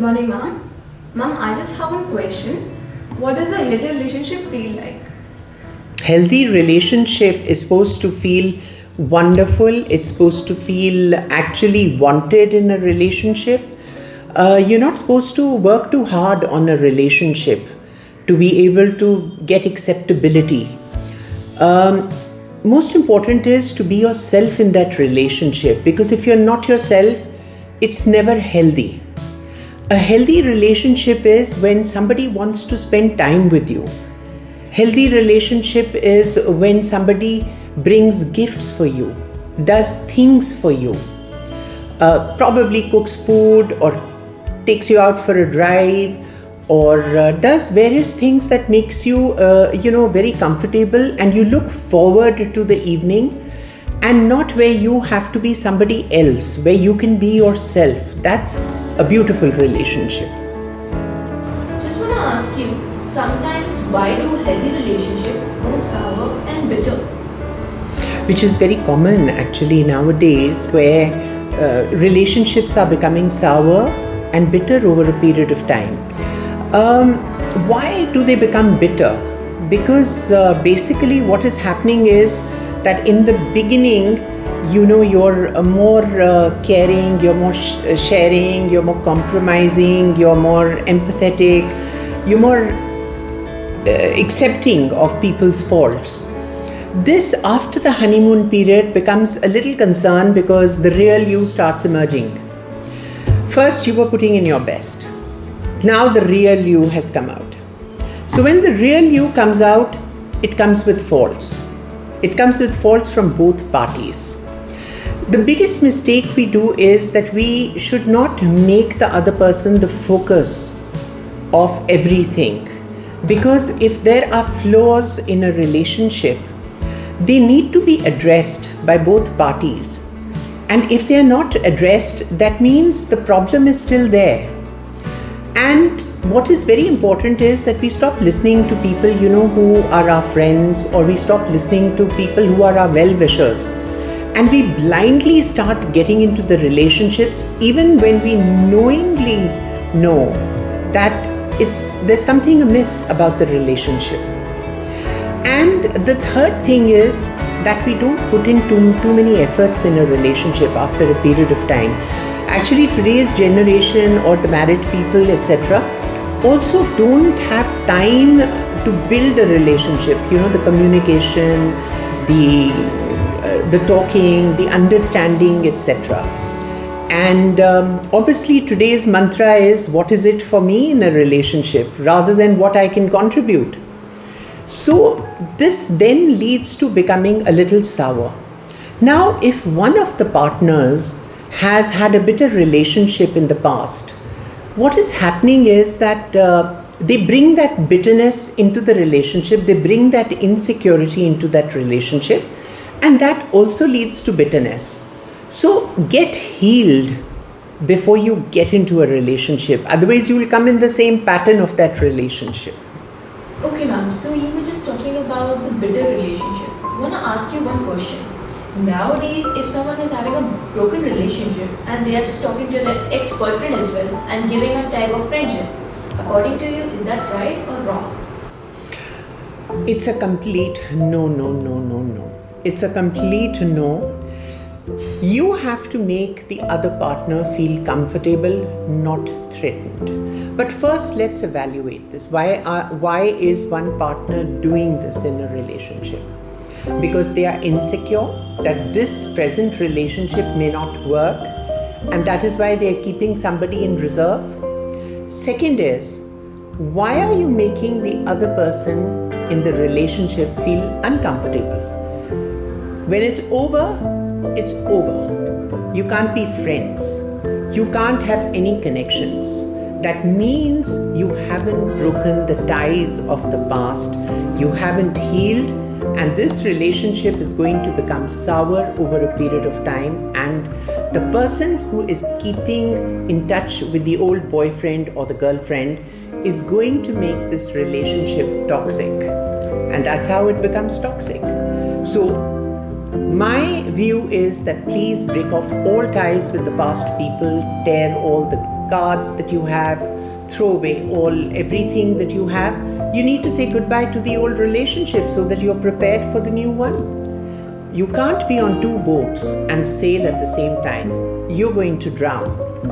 Morning, ma'am. Ma'am, I just have one question. What does a healthy relationship feel like? Healthy relationship is supposed to feel wonderful. It's supposed to feel actually wanted in a relationship. You're not supposed to work too hard on a relationship to be able to get acceptability. Most important is to be yourself in that relationship, because if you're not yourself, it's never healthy. A healthy relationship is when somebody wants to spend time with you. Healthy relationship is when somebody brings gifts for you, does things for you, probably cooks food or takes you out for a drive, or does various things that makes you very comfortable, and you look forward to the evening, and not where you have to be somebody else, where you can be yourself. That's a beautiful relationship. Just want to ask you, sometimes why do healthy relationships go sour and bitter? Which is very common actually nowadays, where relationships are becoming sour and bitter over a period of time. Why do they become bitter? Because basically what is happening is that in the beginning, you're more caring, you're more sharing, you're more compromising, you're more empathetic, you're more accepting of people's faults. This, after the honeymoon period, becomes a little concern because the real you starts emerging. First, you were putting in your best. Now the real you has come out. So when the real you comes out, it comes with faults. It comes with faults from both parties. The biggest mistake we do is that we should not make the other person the focus of everything. Because if there are flaws in a relationship, they need to be addressed by both parties. And if they are not addressed, that means the problem is still there. And what is very important is that we stop listening to people, who are our friends, or we stop listening to people who are our well-wishers. And we blindly start getting into the relationships, even when we knowingly know that there's something amiss about the relationship. And the third thing is that we don't put in too many efforts in a relationship after a period of time. Actually, today's generation, or the married people, etc., also don't have time to build a relationship. The communication, the talking, the understanding, etc. And obviously today's mantra is, what is it for me in a relationship, rather than what I can contribute. So this then leads to becoming a little sour. Now, if one of the partners has had a bitter relationship in the past, what is happening is that they bring that bitterness into the relationship, they bring that insecurity into that relationship, and that also leads to bitterness. So get healed before you get into a relationship. Otherwise, you will come in the same pattern of that relationship. Okay, ma'am. So you were just talking about the bitter relationship. I want to ask you one question. Nowadays, if someone is having a broken relationship and they are just talking to their ex-boyfriend as well and giving a tag of friendship, according to you, is that right or wrong? It's a complete no. It's a complete no. You have to make the other partner feel comfortable, not threatened. But first, let's evaluate this. Why is one partner doing this in a relationship? Because they are insecure that this present relationship may not work, and that is why they are keeping somebody in reserve. Second is, why are you making the other person in the relationship feel uncomfortable? When it's over, it's over. You can't be friends. You can't have any connections. That means you haven't broken the ties of the past. You haven't healed, and this relationship is going to become sour over a period of time, and the person who is keeping in touch with the old boyfriend or the girlfriend is going to make this relationship toxic, and that's how it becomes toxic. So my view is that please break off all ties with the past people, tear all the cards that you have, throw away everything that you have. You need to say goodbye to the old relationship so that you're prepared for the new one. You can't be on two boats and sail at the same time. You're going to drown.